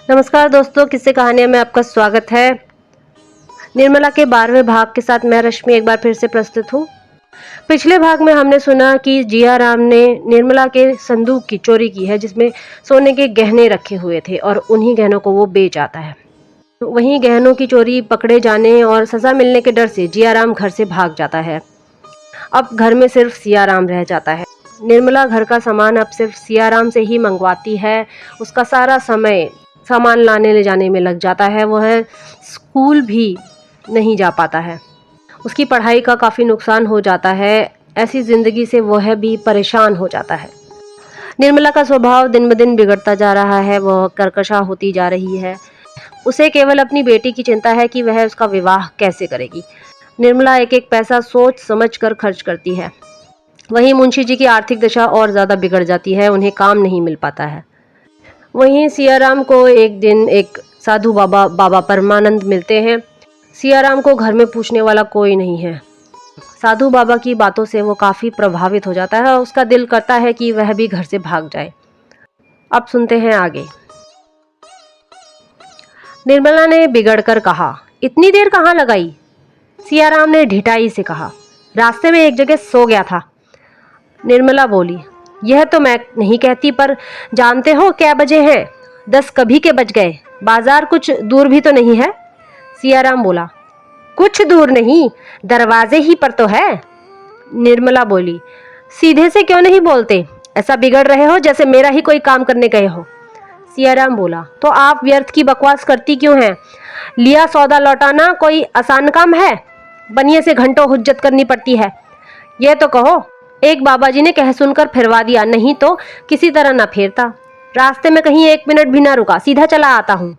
नमस्कार दोस्तों, किस्से कहानियाँ में आपका स्वागत है। निर्मला के 12वें भाग के साथ मैं रश्मि एक बार फिर से प्रस्तुत हूँ। पिछले भाग में हमने सुना कि जिया राम ने निर्मला के संदूक की चोरी की है, जिसमें सोने के गहने रखे हुए थे और उन्हीं गहनों को वो बेच आता है। वहीं गहनों की चोरी पकड़े जाने और सजा मिलने के डर से जिया राम घर से भाग जाता है। अब घर में सिर्फ सिया राम रह जाता है। निर्मला घर का सामान अब सिर्फ सिया राम से ही मंगवाती है। उसका सारा समय सामान लाने ले जाने में लग जाता है। वह स्कूल भी नहीं जा पाता है। उसकी पढ़ाई का काफ़ी नुकसान हो जाता है। ऐसी ज़िंदगी से वह भी परेशान हो जाता है। निर्मला का स्वभाव दिन ब दिन बिगड़ता जा रहा है। वह कर्कशा होती जा रही है। उसे केवल अपनी बेटी की चिंता है कि वह उसका विवाह कैसे करेगी। निर्मला एक एक पैसा सोच समझ कर खर्च करती है। वहीं मुंशी जी की आर्थिक दशा और ज़्यादा बिगड़ जाती है। उन्हें काम नहीं मिल पाता है। वहीं सियाराम को एक दिन एक साधु बाबा परमानंद मिलते हैं। सियाराम को घर में पूछने वाला कोई नहीं है। साधु बाबा की बातों से वो काफ़ी प्रभावित हो जाता है और उसका दिल करता है कि वह भी घर से भाग जाए। अब सुनते हैं आगे। निर्मला ने बिगड़कर कहा, इतनी देर कहाँ लगाई? सियाराम ने ढिठाई से कहा, रास्ते में एक जगह सो गया था। निर्मला बोली, यह तो मैं नहीं कहती, पर जानते हो क्या बजे हैं? 10 कभी के बज गए। बाजार कुछ दूर भी तो नहीं है? सियाराम बोला, कुछ दूर नहीं, दरवाजे ही पर तो है। निर्मला बोली, सीधे से क्यों नहीं बोलते? ऐसा बिगड़ रहे हो जैसे मेरा ही कोई काम करने गए हो। सियाराम बोला, तो आप व्यर्थ की बकवास करती क्यों हैं? लिया सौदा लौटाना कोई आसान काम है? बनिए से घंटों हुज्जत करनी पड़ती है। यह तो कहो, एक बाबा जी ने कह सुनकर फिरवा दिया, नहीं तो किसी तरह न फेरता। रास्ते में कहीं 1 मिनट भी ना रुका, सीधा चला आता हूँ।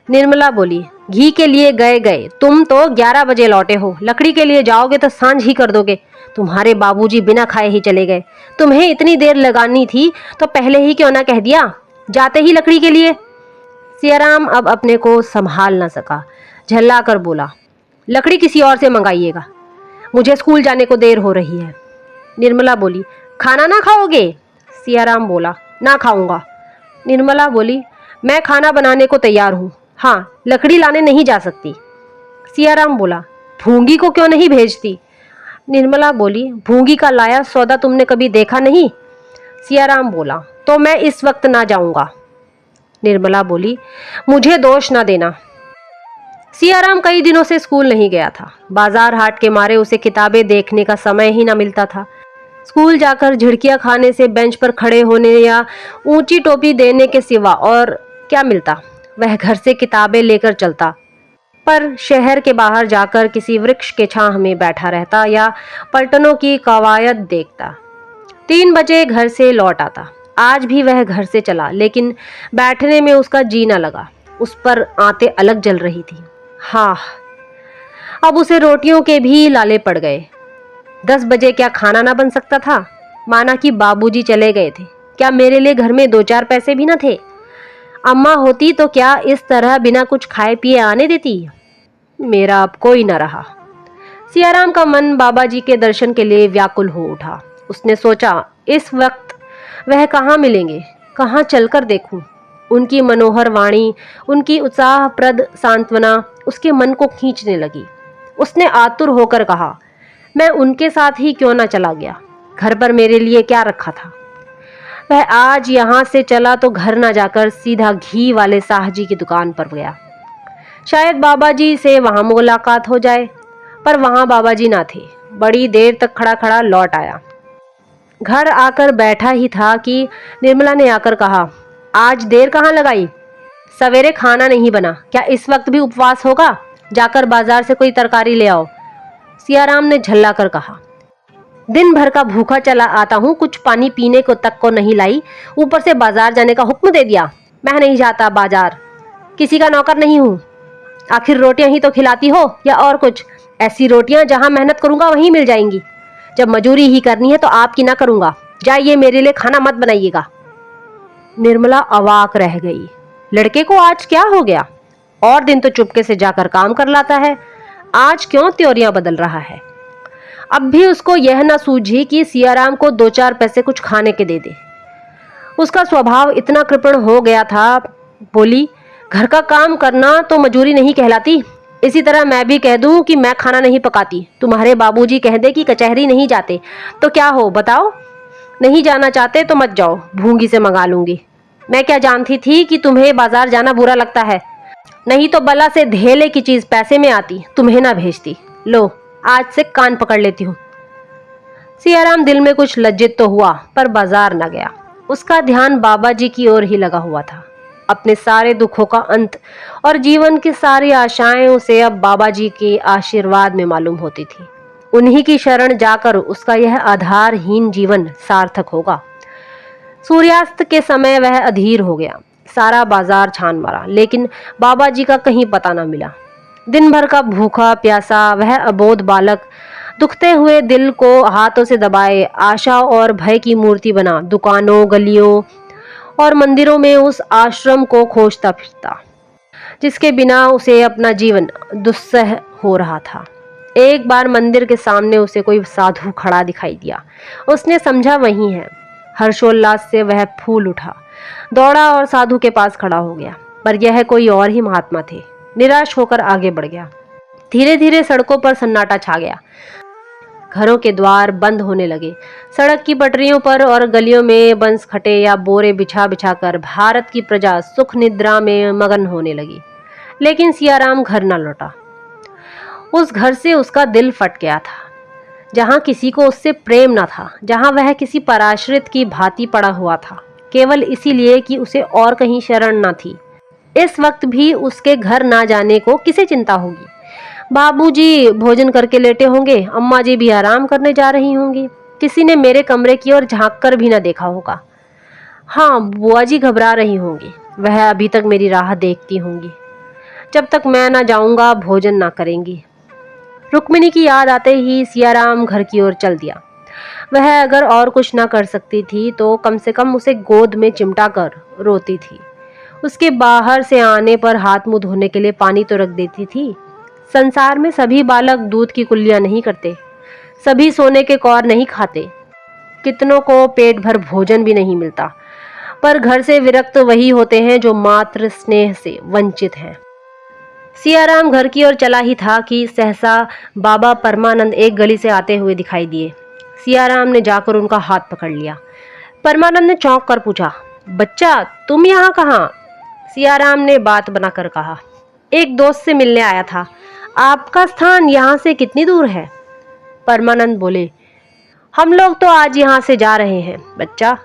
निर्मला बोली, घी के लिए गए, तुम तो 11 बजे लौटे हो। लकड़ी के लिए जाओगे तो सांझ ही कर दोगे। तुम्हारे बाबूजी बिना खाए ही चले गए। तुम्हें इतनी देर लगानी थी तो पहले ही क्यों ना कह दिया, जाते ही लकड़ी के लिए। सियाराम अब अपने को संभाल ना सका, झल्ला कर बोला, लकड़ी किसी और से मंगाइएगा, मुझे स्कूल जाने को देर हो रही है। निर्मला बोली, खाना ना खाओगे? सियाराम बोला, ना खाऊंगा। निर्मला बोली, मैं खाना बनाने को तैयार हूँ, हाँ लकड़ी लाने नहीं जा सकती। सियाराम बोला, भूंगी को क्यों नहीं भेजती? निर्मला बोली, भूंगी का लाया सौदा तुमने कभी देखा नहीं? सियाराम बोला, तो मैं इस वक्त ना जाऊंगा। निर्मला बोली, मुझे दोष ना देना। सियाराम कई दिनों से स्कूल नहीं गया था। बाजार हाट के मारे उसे किताबें देखने का समय ही ना मिलता था। स्कूल जाकर झिड़कियां खाने से बेंच पर खड़े होने या ऊंची टोपी देने के सिवा और क्या मिलता? वह घर से किताबें लेकर चलता, पर शहर के बाहर जाकर किसी वृक्ष के छांव में बैठा रहता या पलटनों की कवायद देखता। 3 बजे घर से लौट आता। आज भी वह घर से चला, लेकिन बैठने में उसका जी न लगा। उस पर आंतें अलग जल रही थी। हाँ, अब उसे रोटियों के भी लाले पड़ गए। 10 बजे क्या खाना ना बन सकता था? माना कि बाबूजी चले गए थे, क्या मेरे लिए घर में 2-4 पैसे भी न थे? अम्मा होती तो क्या इस तरह बिना कुछ खाए पिए आने देती? मेरा अब कोई न रहा। सियाराम का मन बाबा जी के दर्शन के लिए व्याकुल हो उठा। उसने सोचा, इस वक्त वह कहाँ मिलेंगे, कहाँ चलकर देखूं? उनकी मनोहर वाणी, उनकी उत्साहप्रद सांत्वना उसके मन को खींचने लगी। उसने आतुर होकर कहा, मैं उनके साथ ही क्यों ना चला गया? घर पर मेरे लिए क्या रखा था? वह आज यहाँ से चला तो घर ना जाकर सीधा घी वाले साहजी की दुकान पर गया। शायद बाबा जी से वहां मुलाकात हो जाए, पर वहां बाबा जी ना थे। बड़ी देर तक खड़ा खड़ा लौट आया। घर आकर बैठा ही था कि निर्मला ने आकर कहा, आज देर कहाँ लगाई? सवेरे खाना नहीं बना, क्या इस वक्त भी उपवास होगा? जाकर बाजार से कोई तरकारी ले आओ। सियाराम ने झल्ला कर कहा, दिन भर का भूखा चला आता हूँ, कुछ पानी पीने को तक को नहीं लाई, ऊपर से बाजार जाने का हुक्म दे दिया। मैं नहीं जाता बाजार, किसी का नौकर नहीं हूँ। आखिर रोटियां ही तो खिलाती हो या और कुछ? ऐसी रोटियां जहां मेहनत करूंगा वहीं मिल जाएंगी। जब मजूरी ही करनी है तो आपकी ना करूंगा। जाइए, मेरे लिए खाना मत बनाइएगा। निर्मला अवाक रह गई। लड़के को आज क्या हो गया? और दिन तो चुपके से जाकर काम कर लाता है, आज क्यों त्योरियां बदल रहा है? अब भी उसको यह ना सूझी कि सियाराम को 2-4 पैसे कुछ खाने के दे दे। उसका स्वभाव इतना कृपण हो गया था, बोली, घर का काम करना तो मजूरी नहीं कहलाती। इसी तरह मैं भी कह दूं कि मैं खाना नहीं पकाती, तुम्हारे बाबूजी कह दे कि कचहरी नहीं जाते, तो क्या हो बताओ? नहीं जाना चाहते तो मत जाओ, भूंगी से मंगा लूंगी। मैं क्या जानती थी कि तुम्हें बाजार जाना बुरा लगता है? नहीं तो बला से धेले की चीज पैसे में आती, तुम्हें ना भेजती। लो, आज से कान पकड़ लेती हूँ। सियाराम दिल में कुछ लज्जित तो हुआ, पर बाजार न गया। उसका ध्यान बाबा जी की ओर ही लगा हुआ था। अपने सारे दुखों का अंत और जीवन की सारी आशाएं उसे अब बाबा जी के आशीर्वाद में मालूम होती थी। उन्हीं की शरण जाकर उसका यह आधारहीन जीवन सार्थक होगा। सूर्यास्त के समय वह अधीर हो गया। सारा बाजार छान मारा, लेकिन बाबा जी का कहीं पता न मिला। दिन भर का भूखा प्यासा वह अबोध बालक दुखते हुए दिल को हाथों से दबाए आशा और भय की मूर्ति बना दुकानों, गलियों और मंदिरों में उस आश्रम को खोजता फिरता, जिसके बिना उसे अपना जीवन दुस्सह हो रहा था। एक बार मंदिर के सामने उसे कोई साधु खड़ा दिखाई दिया। उसने समझा वही है। हर्षोल्लास से वह फूल उठा, दौड़ा और साधु के पास खड़ा हो गया, पर यह कोई और ही महात्मा थे। निराश होकर आगे बढ़ गया। धीरे धीरे सड़कों पर सन्नाटा छा गया। घरों के द्वार बंद होने लगे। सड़क की पटरियों पर और गलियों में बंस खटे या बोरे बिछा बिछा कर भारत की प्रजा सुख निद्रा में मगन होने लगी। लेकिन सियाराम घर न लौटा। उस घर से उसका दिल फट गया था, जहां किसी को उससे प्रेम न था, जहां वह किसी पराश्रित की भांति पड़ा हुआ था, केवल इसीलिए कि उसे और कहीं शरण न थी। इस वक्त भी उसके घर ना जाने को किसे चिंता होगी? बाबूजी भोजन करके लेटे होंगे, अम्मा जी भी आराम करने जा रही होंगी, किसी ने मेरे कमरे की ओर झांक कर भी न देखा होगा। हाँ, बुआ जी घबरा रही होंगी, वह अभी तक मेरी राह देखती होंगी। जब तक मैं ना जाऊंगा भोजन ना करेंगी। रुक्मिणी की याद आते ही सियाराम घर की ओर चल दिया। वह अगर और कुछ ना कर सकती थी तो कम से कम उसे गोद में चिमटा कर रोती थी। उसके बाहर से आने पर हाथ मुंह धोने के लिए पानी तो रख देती थी। संसार में सभी बालक दूध की कुल्लियां नहीं करते, सभी सोने के कौर नहीं खाते, कितनों को पेट भर भोजन भी नहीं मिलता, पर घर से विरक्त वही होते हैं जो मात्र स्नेह से वंचित हैं। सियाराम घर की ओर चला ही था कि सहसा बाबा परमानंद एक गली से आते हुए दिखाई दिए। सियाराम ने जाकर उनका हाथ पकड़ लिया। परमानंद ने चौंक कर पूछा, बच्चा तुम यहाँ कहाँ? सियाराम ने बात बनाकर कहा, एक दोस्त से मिलने आया था। आपका स्थान यहाँ से कितनी दूर है? परमानंद बोले, हम लोग तो आज यहाँ से जा रहे हैं बच्चा,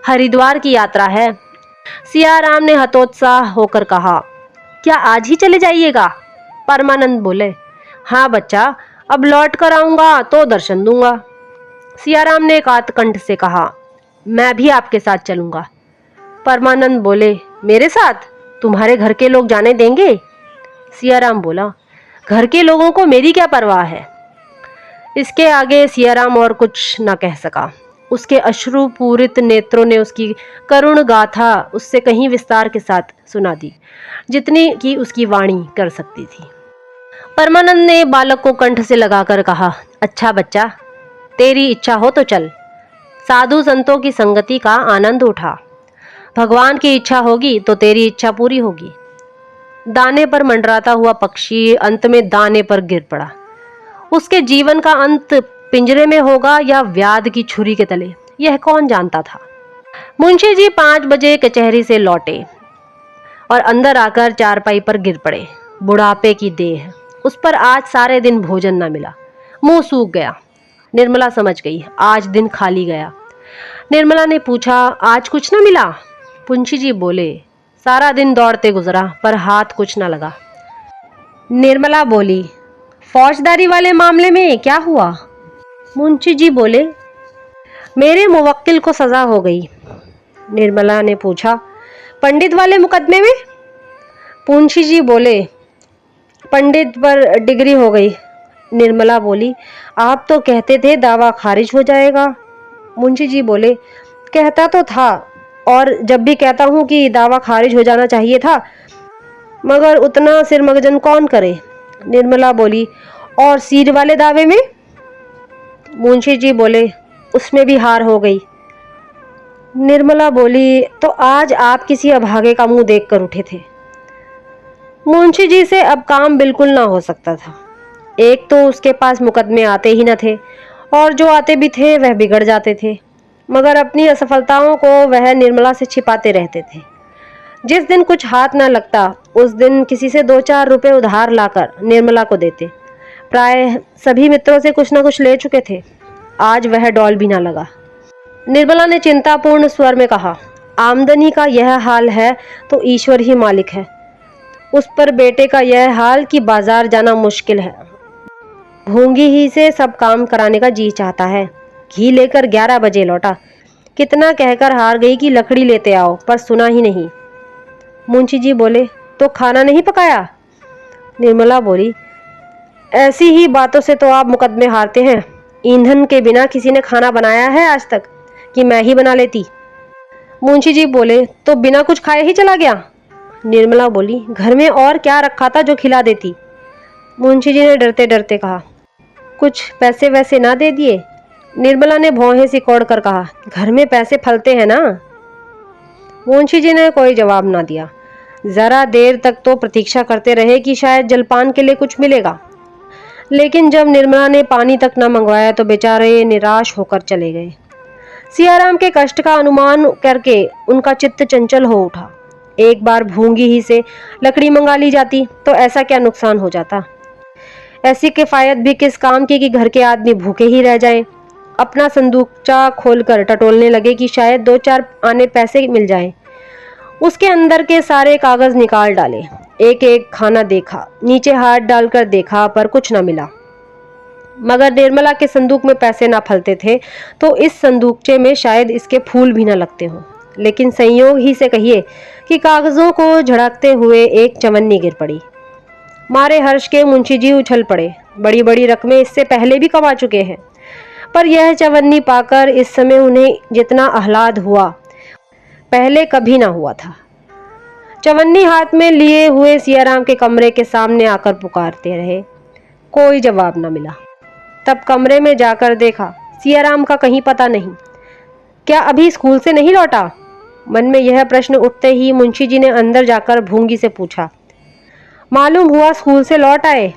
हरिद्वार की यात्रा है। सियाराम ने हतोत्साह होकर कहा, क्या आज ही चले जाइएगा? परमानंद बोले, हाँ बच्चा, अब लौट कर आऊंगा तो दर्शन दूंगा। सियाराम ने एकांत कंठ से कहा, मैं भी आपके साथ चलूंगा। परमानंद बोले, मेरे साथ? तुम्हारे घर के लोग जाने देंगे? सियाराम बोला, घर के लोगों को मेरी क्या परवाह है। इसके आगे सियाराम और कुछ न कह सका। उसके अश्रुपूरित नेत्रों ने उसकी करुण गाथा उससे कहीं विस्तार के साथ सुना दी, जितनी कि उसकी वाणी कर सकती थी। परमानंद ने बालक को कंठ से लगाकर कहा, अच्छा बच्चा, तेरी इच्छा हो तो चल, साधु संतों की संगति का आनंद उठा। भगवान की इच्छा होगी तो तेरी इच्छा पूरी होगी। दाने पर मंडराता हुआ पक्षी अंत में दाने पर गिर पड़ा। उसके जीवन का अंत पिंजरे में होगा या व्याध की छुरी के तले, यह कौन जानता था। मुंशी जी 5 बजे कचहरी से लौटे और अंदर आकर चारपाई पर गिर पड़े। बुढ़ापे की देह, उस पर आज सारे दिन भोजन न मिला, मुंह सूख गया। निर्मला समझ गई आज दिन खाली गया। निर्मला ने पूछा, आज कुछ न मिला? मुंशी जी बोले, सारा दिन दौड़ते गुजरा पर हाथ कुछ न लगा। निर्मला बोली, फौजदारी वाले मामले में क्या हुआ? मुंशी जी बोले, मेरे मुवक्किल को सजा हो गई। निर्मला ने पूछा, पंडित वाले मुकदमे में? मुंशी जी बोले, पंडित पर डिग्री हो गई। निर्मला बोली, आप तो कहते थे दावा खारिज हो जाएगा। मुंशी जी बोले, कहता तो था, और जब भी कहता हूँ कि दावा खारिज हो जाना चाहिए था, मगर उतना सिरमगजन कौन करे। निर्मला बोली, और सीर वाले दावे में? मुंशी जी बोले, उसमें भी हार हो गई। निर्मला बोली, तो आज आप किसी अभागे का मुंह देखकर उठे थे। मुंशी जी से अब काम बिल्कुल ना हो सकता था। एक तो उसके पास मुकदमे आते ही न थे और जो आते भी थे वह बिगड़ जाते थे, मगर अपनी असफलताओं को वह निर्मला से छिपाते रहते थे। जिस दिन कुछ हाथ न लगता उस दिन किसी से 2-4 रुपए उधार लाकर निर्मला को देते। प्राय सभी मित्रों से कुछ न कुछ ले चुके थे। आज वह डॉल भी ना लगा। निर्मला ने चिंतापूर्ण स्वर में कहा, आमदनी का यह हाल है तो ईश्वर ही मालिक है। उस पर बेटे का यह हाल कि बाजार जाना मुश्किल है। भूंगी ही से सब काम कराने का जी चाहता है। घी लेकर 11 बजे लौटा। कितना कहकर हार गई कि लकड़ी लेते आओ, पर सुना ही नहीं। मुंशी जी बोले, तो खाना नहीं पकाया? निर्मला बोली, ऐसी ही बातों से तो आप मुकदमे हारते हैं। ईंधन के बिना किसी ने खाना बनाया है आज तक कि मैं ही बना लेती? मुंशी जी बोले, तो बिना कुछ खाए ही चला गया? निर्मला बोली, घर में और क्या रखा था जो खिला देती? मुंशी जी ने डरते डरते कहा, कुछ पैसे वैसे ना दे दिए? निर्मला ने भौहें सिकोड़ कर कहा, घर में पैसे फलते हैं ना। मुंशी जी ने कोई जवाब ना दिया। जरा देर तक तो प्रतीक्षा करते रहे कि शायद जलपान के लिए कुछ मिलेगा, लेकिन जब निर्मला ने पानी तक न मंगवाया तो बेचारे निराश होकर चले गए। सियाराम के कष्ट का अनुमान करके उनका चित्त चंचल हो उठा। एक बार भूंगी ही से लकड़ी मंगा ली जाती तो ऐसा क्या नुकसान हो जाता। ऐसी किफायत भी किस काम की कि घर के आदमी भूखे ही रह जाएं। अपना संदूकचा खोलकर टटोलने लगे कि शायद 2-4 आने पैसे मिल जाएं। उसके अंदर के सारे कागज निकाल डाले। एक एक खाना देखा, नीचे हाथ डालकर देखा, पर कुछ न मिला। मगर निर्मला के संदूक में पैसे ना फलते थे तो इस संदूकचे में शायद इसके फूल भी ना लगते हों। लेकिन संयोग ही से कहिए कि कागजों को झड़कते हुए एक चवन्नी गिर पड़ी। मारे हर्ष के मुंशी जी उछल पड़े। बड़ी बड़ी रकमें इससे पहले भी कमा चुके हैं, पर यह चवन्नी पाकर इस समय उन्हें जितना आह्लाद हुआ पहले कभी ना हुआ था। चवन्नी हाथ में लिए हुए सियाराम के कमरे के सामने आकर पुकारते रहे। कोई जवाब न मिला। तब कमरे में जाकर देखा, सियाराम का कहीं पता नहीं। क्या अभी स्कूल से नहीं लौटा? मन में यह प्रश्न उठते ही मुंशी जी ने अंदर जाकर भूंगी से पूछा, मालूम हुआ स्कूल से लौट आए?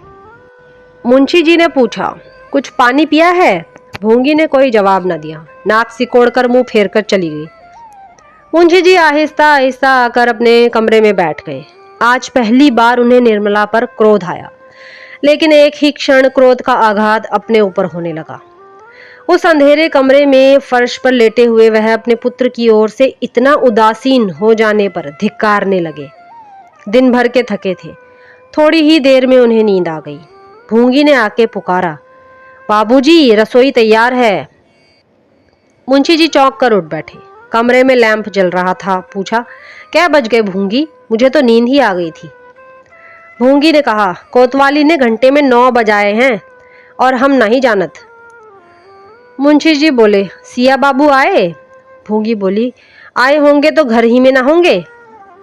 मुंशी जी ने पूछा, कुछ पानी पिया है? भूंगी ने कोई जवाब न दिया। नाक सिकोड़कर मुंह फेरकर चली गई। मुंशी जी आहिस्ता आहिस्ता आकर अपने कमरे में बैठ गए। आज पहली बार उन्हें निर्मला पर क्रोध आया, लेकिन एक ही क्षण क्रोध का आघात अपने ऊपर होने लगा। उस अंधेरे कमरे में फर्श पर लेटे हुए वह अपने पुत्र की ओर से इतना उदासीन हो जाने पर धिक्कारने लगे। दिन भर के थके थे। थोड़ी ही देर में उन्हें नींद आ गई। भूंगी ने आके पुकारा, बाबूजी रसोई तैयार है। मुंशी जी चौंक कर उठ बैठे। कमरे में लैंप जल रहा था। पूछा, क्या बज गए भूंगी? मुझे तो नींद ही आ गई थी। भूंगी ने कहा, कोतवाली ने घंटे में 9 बजाए हैं और हम नहीं जानत। मुंशी जी बोले, सिया बाबू आए? भूंगी बोली, आए होंगे तो घर ही में ना होंगे।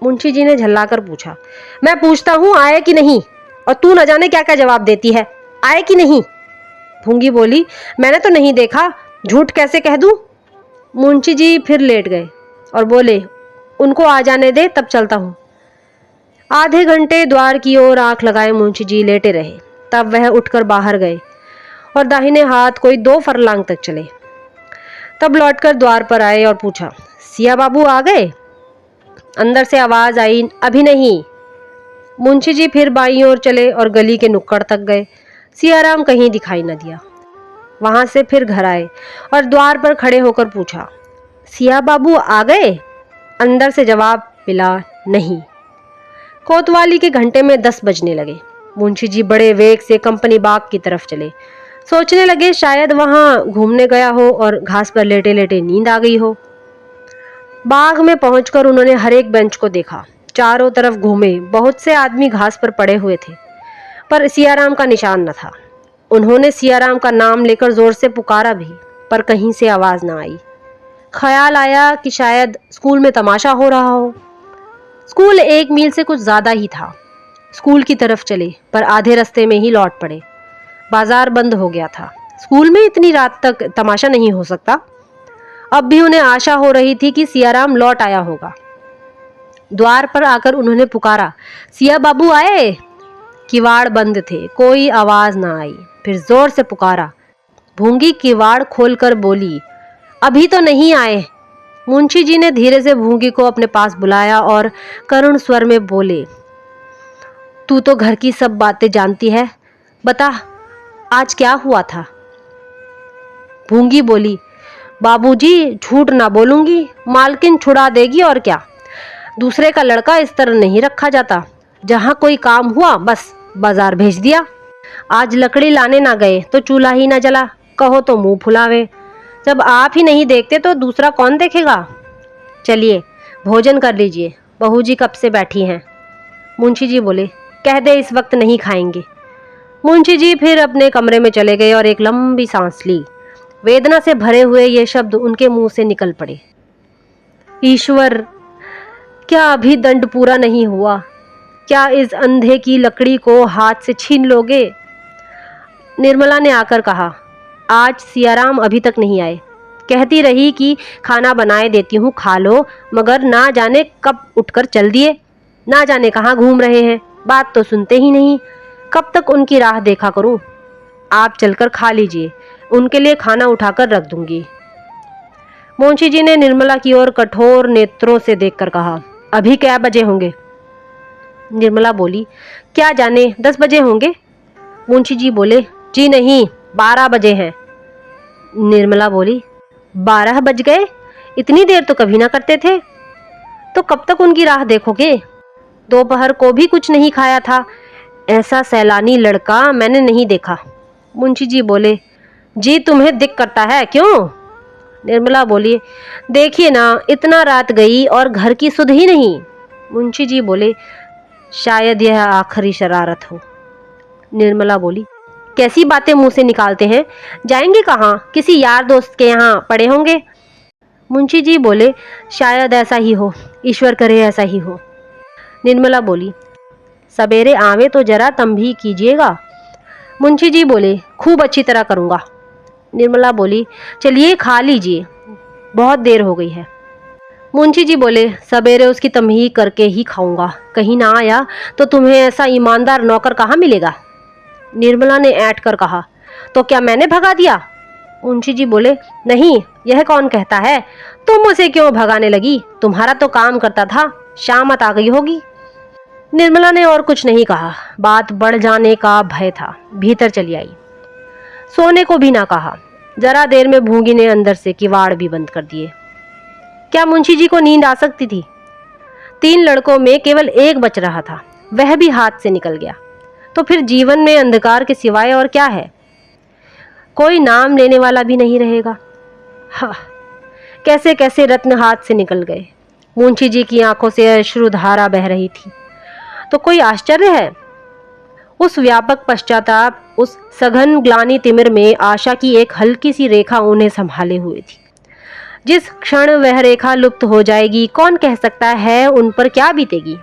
मुंशी जी ने झल्लाकर पूछा, मैं पूछता हूँ आए कि नहीं, और तू न जाने क्या क्या जवाब देती है। आए कि नहीं? भूंगी बोली, मैंने तो नहीं देखा, झूठ कैसे कह दूं। मुंशी जी फिर लेट गए और बोले, उनको आ जाने दे, तब चलता हूँ। आधे घंटे द्वार की ओर आंख लगाए मुंशी जी लेटे रहे। तब वह उठकर बाहर गए और दाहिने हाथ कोई 2 फरलांग तक चले। तब लौटकर द्वार पर आए और पूछा, सिया बाबू आ गए? अंदर से आवाज आई, अभी नहीं। मुंशी जी फिर बाईं ओर चले और गली के नुक्कड़ तक गए। सियाराम कहीं दिखाई न दिया। वहां से फिर घर आए और द्वार पर खड़े होकर पूछा, सिया बाबू आ गए? अंदर से जवाब मिला, नहीं। कोतवाली के घंटे में 10 बजने लगे। मुंशी जी बड़े वेग से कंपनी बाग की तरफ चले। सोचने लगे शायद वहां घूमने गया हो और घास पर लेटे लेटे नींद आ गई हो। बाग में पहुंचकर उन्होंने हर एक बेंच को देखा। चारों तरफ घूमे। बहुत से आदमी घास पर पड़े हुए थे, पर सियाराम का निशान न था। उन्होंने सियाराम का नाम लेकर जोर से पुकारा भी, पर कहीं से आवाज न आई। ख्याल आया कि शायद स्कूल में तमाशा हो रहा हो। स्कूल 1 मील से कुछ ज्यादा ही था। स्कूल की तरफ चले, पर आधे रास्ते में ही लौट पड़े। बाजार बंद हो गया था। स्कूल में इतनी रात तक तमाशा नहीं हो सकता। अब भी उन्हें आशा हो रही थी कि सियाराम लौट आया होगा। द्वार पर आकर उन्होंने पुकारा, सिया बाबू आए? किवाड़ बंद थे, कोई आवाज ना आई। फिर जोर से पुकारा। भूंगी किवाड़ खोलकर बोली, अभी तो नहीं आए। मुंशी जी ने धीरे से भूंगी को अपने पास बुलाया और करुण स्वर में बोले, तू तो घर की सब बातें जानती है, बता आज क्या हुआ था? भूंगी बोली, बाबूजी झूठ ना बोलूंगी, मालकिन छुड़ा देगी और क्या। दूसरे का लड़का इस तरह नहीं रखा जाता। जहां कोई काम हुआ बस बाजार भेज दिया। आज लकड़ी लाने ना गए तो चूल्हा ही ना जला, कहो तो मुंह फुलावे। जब आप ही नहीं देखते तो दूसरा कौन देखेगा। चलिए भोजन कर लीजिए, बहू जी कब से बैठी हैं। मुंशी जी बोले, कह दे इस वक्त नहीं खाएंगे। मुंशी जी फिर अपने कमरे में चले गए और एक लंबी सांस ली। वेदना से भरे हुए ये शब्द उनके मुंह से निकल पड़े, ईश्वर, क्या अभी दंड पूरा नहीं हुआ? क्या इस अंधे की लकड़ी को हाथ से छीन लोगे? निर्मला ने आकर कहा, आज सियाराम अभी तक नहीं आए। कहती रही कि खाना बनाए देती हूँ, खा लो, मगर ना जाने कब उठकर चल दिए, ना जाने कहाँ घूम रहे हैं। बात तो सुनते ही नहीं। कब तक उनकी राह देखा करूं? आप चलकर खा लीजिए, उनके लिए खाना उठाकर रख दूंगी। मुंशी जी ने निर्मला की ओर कठोर नेत्रों से देखकर कहा, अभी क्या बजे होंगे? निर्मला बोली, क्या जाने 10 बजे होंगे। मुंशी जी बोले, जी नहीं, 12 बजे हैं। निर्मला बोली, 12 बज गए? इतनी देर तो कभी ना करते थे। तो कब तक उनकी राह देखोगे? दोपहर को भी कुछ नहीं खाया था। ऐसा सैलानी लड़का मैंने नहीं देखा। मुंशी जी बोले, जी तुम्हें दिक करता है क्यों? निर्मला बोली, देखिए ना, इतना रात गई और घर की सुध ही नहीं। मुंशी जी बोले, शायद यह आखिरी शरारत हो। निर्मला बोली, कैसी बातें मुंह से निकालते हैं? जाएंगे कहाँ? किसी यार दोस्त के यहाँ पड़े होंगे। मुंशी जी बोले, शायद ऐसा ही हो, ईश्वर करे ऐसा ही हो। निर्मला बोली, सवेरे आवे तो जरा तुम भी कीजिएगा। मुंशी जी बोले, खूब अच्छी तरह करूँगा। निर्मला बोली, चलिए खा लीजिए, बहुत देर हो गई है। मुंशी जी बोले, सवेरे उसकी तमही करके ही खाऊंगा, कहीं ना आया तो तुम्हें ऐसा ईमानदार नौकर कहाँ मिलेगा। निर्मला ने ऐंठ कर कहा, तो क्या मैंने भगा दिया? मुंशी जी बोले, नहीं, यह कौन कहता है, तुम उसे क्यों भगाने लगी? तुम्हारा तो काम करता था, शामत आ गई होगी। निर्मला ने और कुछ नहीं कहा, बात बढ़ जाने का भय था। भीतर चली आई, सोने को भी ना कहा। जरा देर में भूंगी ने अंदर से किवाड़ भी बंद कर दिए। क्या मुंशी जी को नींद आ सकती थी? 3 लड़कों में केवल एक बच रहा था, वह भी हाथ से निकल गया। तो फिर जीवन में अंधकार के सिवाय और क्या है? कोई नाम लेने वाला भी नहीं रहेगा। हाँ, कैसे कैसे रत्न हाथ से निकल गए। मुंशी जी की आंखों से अश्रुधारा बह रही थी। तो कोई आश्चर्य है? उस व्यापक पश्चाताप, उस सघन ग्लानि तिमिर में आशा की एक हल्की सी रेखा उन्हें संभाले हुए थी। जिस क्षण वह रेखा लुप्त हो जाएगी, कौन कह सकता है उन पर क्या बीतेगी।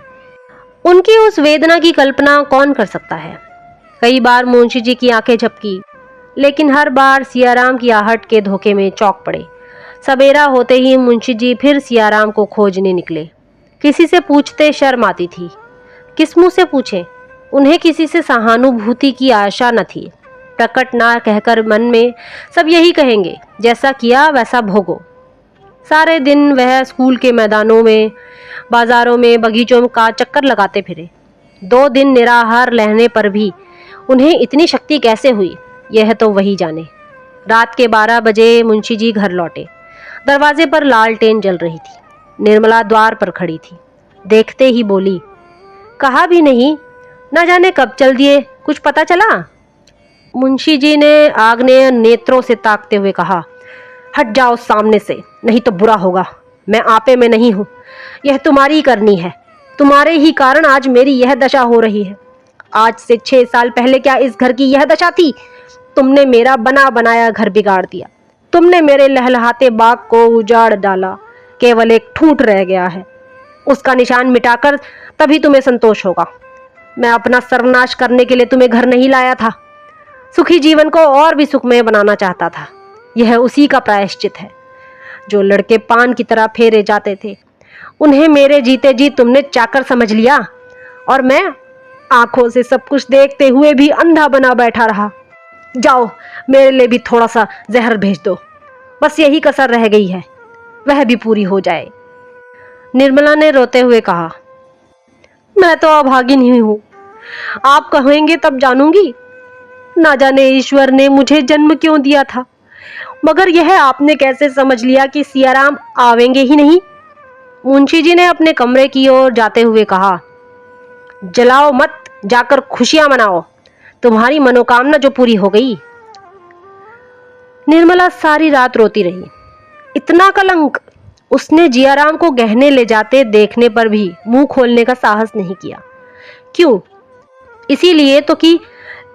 उनकी उस वेदना की कल्पना कौन कर सकता है। कई बार मुंशी जी की आंखें झपकी, लेकिन हर बार सियाराम की आहट के धोखे में चौंक पड़े। सवेरा होते ही मुंशी जी फिर सियाराम को खोजने निकले। किसी से पूछते शर्म आती थी। किस मुंह से पूछें? उन्हें किसी से सहानुभूति की आशा न थी। प्रकट ना कहकर मन में सब यही कहेंगे, जैसा किया वैसा भोगो। सारे दिन वह स्कूल के मैदानों में, बाजारों में, बगीचों का चक्कर लगाते फिरे। 2 दिन निराहार रहने पर भी उन्हें इतनी शक्ति कैसे हुई, यह तो वही जाने। रात के 12 बजे मुंशी जी घर लौटे। दरवाजे पर लालटेन जल रही थी। निर्मला द्वार पर खड़ी थी। देखते ही बोली, कहा भी नहीं, न जाने कब चल दिए, कुछ पता चला? मुंशी जी ने आग्नेय नेत्रों से ताकते हुए कहा, हट जाओ सामने से, नहीं तो बुरा होगा। मैं आपे में नहीं हूँ, यह तुम्हारी करनी है। तुम्हारे ही कारण आज मेरी यह दशा हो रही है। आज से 6 साल पहले क्या इस घर की यह दशा थी? तुमने मेरा बना बनाया घर बिगाड़ दिया। तुमने मेरे लहलहाते बाग को उजाड़ डाला। केवल एक ठूंठ रह गया है, उसका निशान मिटाकर तभी तुम्हें संतोष होगा। मैं अपना सर्वनाश करने के लिए तुम्हें घर नहीं लाया था, सुखी जीवन को और भी सुखमय बनाना चाहता था। यह उसी का प्रायश्चित है। जो लड़के पान की तरह फेरे जाते थे, उन्हें मेरे जीते जी तुमने चाकर समझ लिया और मैं आंखों से सब कुछ देखते हुए भी अंधा बना बैठा रहा। जाओ, मेरे लिए भी थोड़ा सा जहर भेज दो, बस यही कसर रह गई है, वह भी पूरी हो जाए। निर्मला ने रोते हुए कहा, मैं तो अभागिन ही हूं, आप कहेंगे तब जानूंगी। ना जाने ईश्वर ने मुझे जन्म क्यों दिया था, मगर यह आपने कैसे समझ लिया कि सियाराम आवेंगे ही नहीं। मुंशी जी ने अपने कमरे की ओर जाते हुए कहा, जलाओ मत, जाकर खुशियां मनाओ, तुम्हारी मनोकामना जो पूरी हो गई। निर्मला सारी रात रोती रही। इतना कलंक! उसने जियाराम को गहने ले जाते देखने पर भी मुंह खोलने का साहस नहीं किया। क्यों? इसीलिए तो कि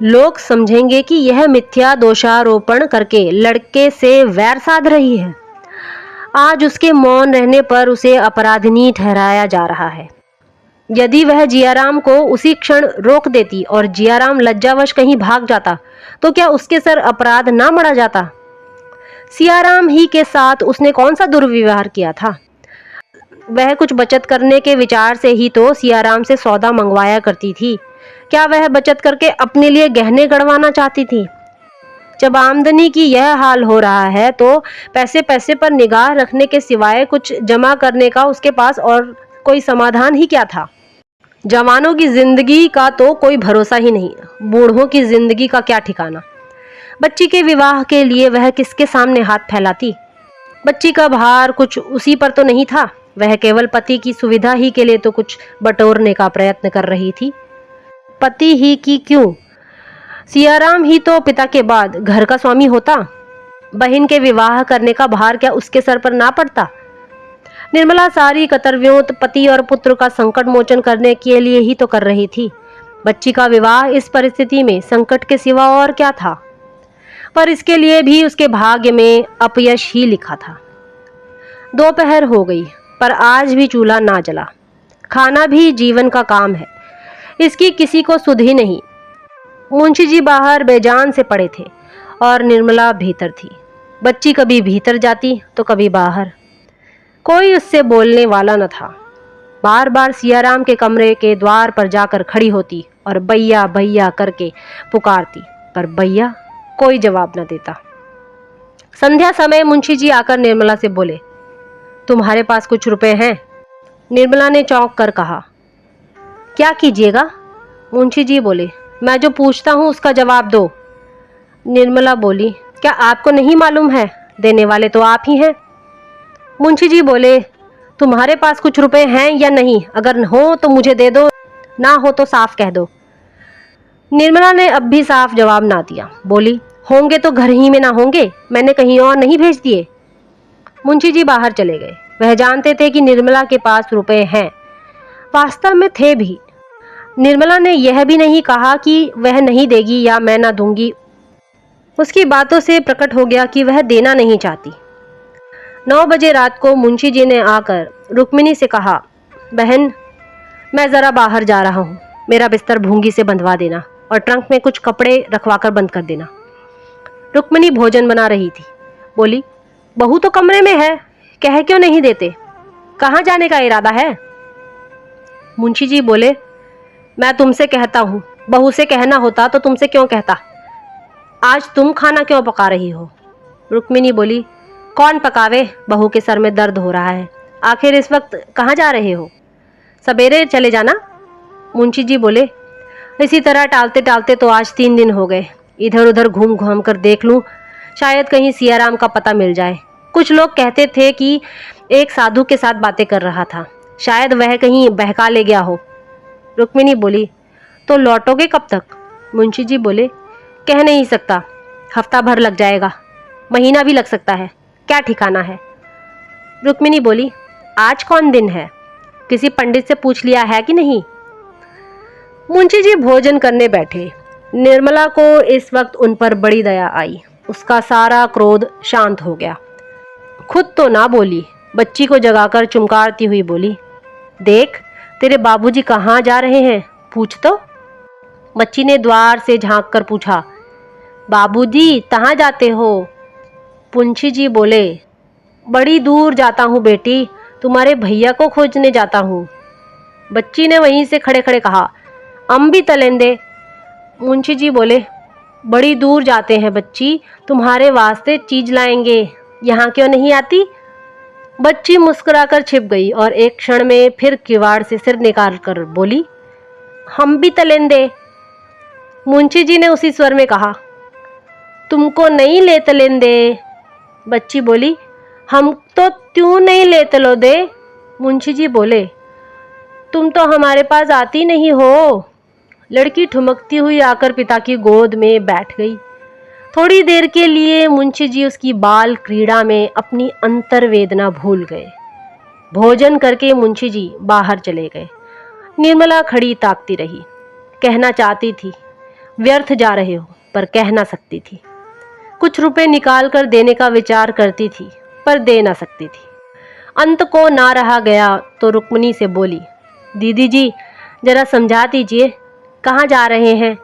लोग समझेंगे कि यह मिथ्या दोषारोपण करके लड़के से वैर साध रही है। आज उसके मौन रहने पर उसे अपराधिनी ठहराया जा रहा है। यदि वह जियाराम को उसी क्षण रोक देती और जियाराम लज्जावश कहीं भाग जाता, तो क्या उसके सर अपराध ना मढ़ा जाता? सियाराम ही के साथ उसने कौन सा दुर्व्यवहार किया था? वह कुछ बचत करने के विचार से ही तो सियाराम से सौदा मंगवाया करती थी। क्या वह बचत करके अपने लिए गहने गढ़वाना चाहती थी? जब आमदनी की यह हाल हो रहा है तो पैसे पैसे पर निगाह रखने के सिवाय कुछ जमा करने का उसके पास और कोई समाधान ही क्या था? जवानों की जिंदगी का तो कोई भरोसा ही नहीं, बूढ़ों की जिंदगी का क्या ठिकाना। बच्ची के विवाह के लिए वह किसके सामने हाथ फैलाती? बच्ची का भार कुछ उसी पर तो नहीं था, वह केवल पति की सुविधा ही के लिए तो कुछ बटोरने का प्रयत्न कर रही थी। पति ही की क्यों, सियाराम ही तो पिता के बाद घर का स्वामी होता। बहन के विवाह करने का भार क्या उसके सर पर ना पड़ता? निर्मला सारी कर्तव्यों पति और पुत्र का संकट मोचन करने के लिए ही तो कर रही थी। बच्ची का विवाह इस परिस्थिति में संकट के सिवा और क्या था? पर इसके लिए भी उसके भाग्य में अपयश ही लिखा था। दोपहर हो गई पर आज भी चूल्हा ना जला। खाना भी जीवन का काम है, इसकी किसी को सुध ही नहीं। मुंशी जी बाहर बेजान से पड़े थे और निर्मला भीतर थी। बच्ची कभी भीतर जाती तो कभी बाहर। कोई उससे बोलने वाला न था। बार बार सियाराम के कमरे के द्वार पर जाकर खड़ी होती और भैया भैया करके पुकारती, पर भैया कोई जवाब न देता। संध्या समय मुंशी जी आकर निर्मला से बोले, तुम्हारे पास कुछ रुपए हैं? निर्मला ने चौंक कर कहा, क्या कीजिएगा? मुंशी जी बोले, मैं जो पूछता हूँ उसका जवाब दो। निर्मला बोली, क्या आपको नहीं मालूम है? देने वाले तो आप ही हैं। मुंशी जी बोले, तुम्हारे पास कुछ रुपए हैं या नहीं? अगर हो तो मुझे दे दो, ना हो तो साफ कह दो। निर्मला ने अब भी साफ जवाब ना दिया। बोली, होंगे तो घर ही में ना होंगे, मैंने कहीं और नहीं भेज दिए। मुंशी जी बाहर चले गए। वह जानते थे कि निर्मला के पास रुपए हैं, वास्तव में थे भी। निर्मला ने यह भी नहीं कहा कि वह नहीं देगी या मैं ना दूंगी। उसकी बातों से प्रकट हो गया कि वह देना नहीं चाहती। 9 बजे रात को मुंशी जी ने आकर रुक्मिणी से कहा, बहन मैं ज़रा बाहर जा रहा हूँ, मेरा बिस्तर भूंगी से बंधवा देना और ट्रंक में कुछ कपड़े रखवाकर बंद कर देना। रुक्मिणी भोजन बना रही थी। बोली, बहू तो कमरे में है, कह क्यों नहीं देते? कहाँ जाने का इरादा है? मुंशी जी बोले, मैं तुमसे कहता हूँ, बहू से कहना होता तो तुमसे क्यों कहता। आज तुम खाना क्यों पका रही हो? रुक्मिणी बोली, कौन पकावे, बहू के सर में दर्द हो रहा है। आखिर इस वक्त कहाँ जा रहे हो? सवेरे चले जाना। मुंशी जी बोले, इसी तरह टालते टालते तो आज 3 दिन हो गए। इधर उधर घूम घूम कर देख लूं, शायद कहीं सियाराम का पता मिल जाए। कुछ लोग कहते थे कि एक साधु के साथ बातें कर रहा था, शायद वह कहीं बहका ले गया हो। रुक्मिणी बोली, तो लौटोगे कब तक? मुंशी जी बोले, कह नहीं सकता, हफ्ता भर लग जाएगा, महीना भी लग सकता है, क्या ठिकाना है। रुक्मिणी बोली, आज कौन दिन है? किसी पंडित से पूछ लिया है कि नहीं? मुंशी जी भोजन करने बैठे। निर्मला को इस वक्त उन पर बड़ी दया आई। उसका सारा क्रोध शांत हो गया। खुद तो ना बोली, बच्ची को जगाकर चुमकारती हुई बोली, देख तेरे बाबूजी कहाँ जा रहे हैं, पूछ तो। बच्ची ने द्वार से झांक कर पूछा, बाबूजी कहाँ जाते हो? मुंशी जी बोले, बड़ी दूर जाता हूँ बेटी, तुम्हारे भैया को खोजने जाता हूँ। बच्ची ने वहीं से खड़े खड़े कहा। हम भी तलेंदे। मुंशी जी बोले, बड़ी दूर जाते हैं बच्ची, तुम्हारे वास्ते चीज लाएंगे, यहाँ क्यों नहीं आती? बच्ची मुस्कुराकर छिप गई और एक क्षण में फिर किवाड़ से सिर निकाल कर बोली, हम भी तलेंदे। मुंशी जी ने उसी स्वर में कहा, तुमको नहीं ले तलेंदे। बच्ची बोली, हम तो क्यों नहीं ले तलो दे। मुंशी जी बोले, तुम तो हमारे पास आती नहीं हो। लड़की ठुमकती हुई आकर पिता की गोद में बैठ गई। थोड़ी देर के लिए मुंशी जी उसकी बाल क्रीड़ा में अपनी अंतर्वेदना भूल गए। भोजन करके मुंशी जी बाहर चले गए। निर्मला खड़ी ताकती रही। कहना चाहती थी, व्यर्थ जा रहे हो, पर कह ना सकती थी। कुछ रुपए निकाल कर देने का विचार करती थी, पर दे ना सकती थी। अंत को ना रहा गया तो रुक्मिणी से बोली, दीदी जी जरा समझा दीजिए, कहाँ जा रहे हैं?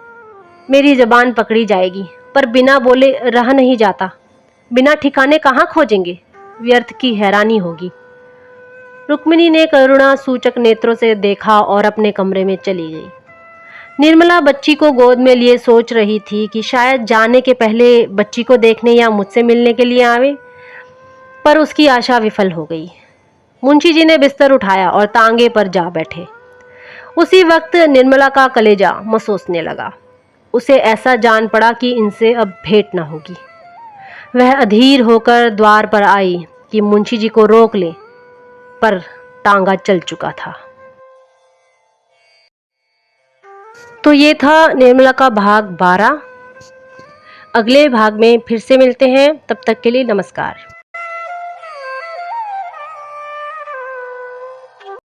मेरी जबान पकड़ी जाएगी, पर बिना बोले रह नहीं जाता। बिना ठिकाने कहाँ खोजेंगे? व्यर्थ की हैरानी होगी। रुक्मिणी ने करुणा सूचक नेत्रों से देखा और अपने कमरे में चली गई। निर्मला बच्ची को गोद में लिए सोच रही थी कि शायद जाने के पहले बच्ची को देखने या मुझसे मिलने के लिए आवे, पर उसकी आशा विफल हो गई। मुंशी जी ने बिस्तर उठाया और तांगे पर जा बैठे। उसी वक्त निर्मला का कलेजा महसूसने लगा। उसे ऐसा जान पड़ा कि इनसे अब भेंट न होगी। वह अधीर होकर द्वार पर आई कि मुंशी जी को रोक ले, पर तांगा चल चुका था। तो ये था निर्मला का भाग 12। अगले भाग में फिर से मिलते हैं, तब तक के लिए नमस्कार।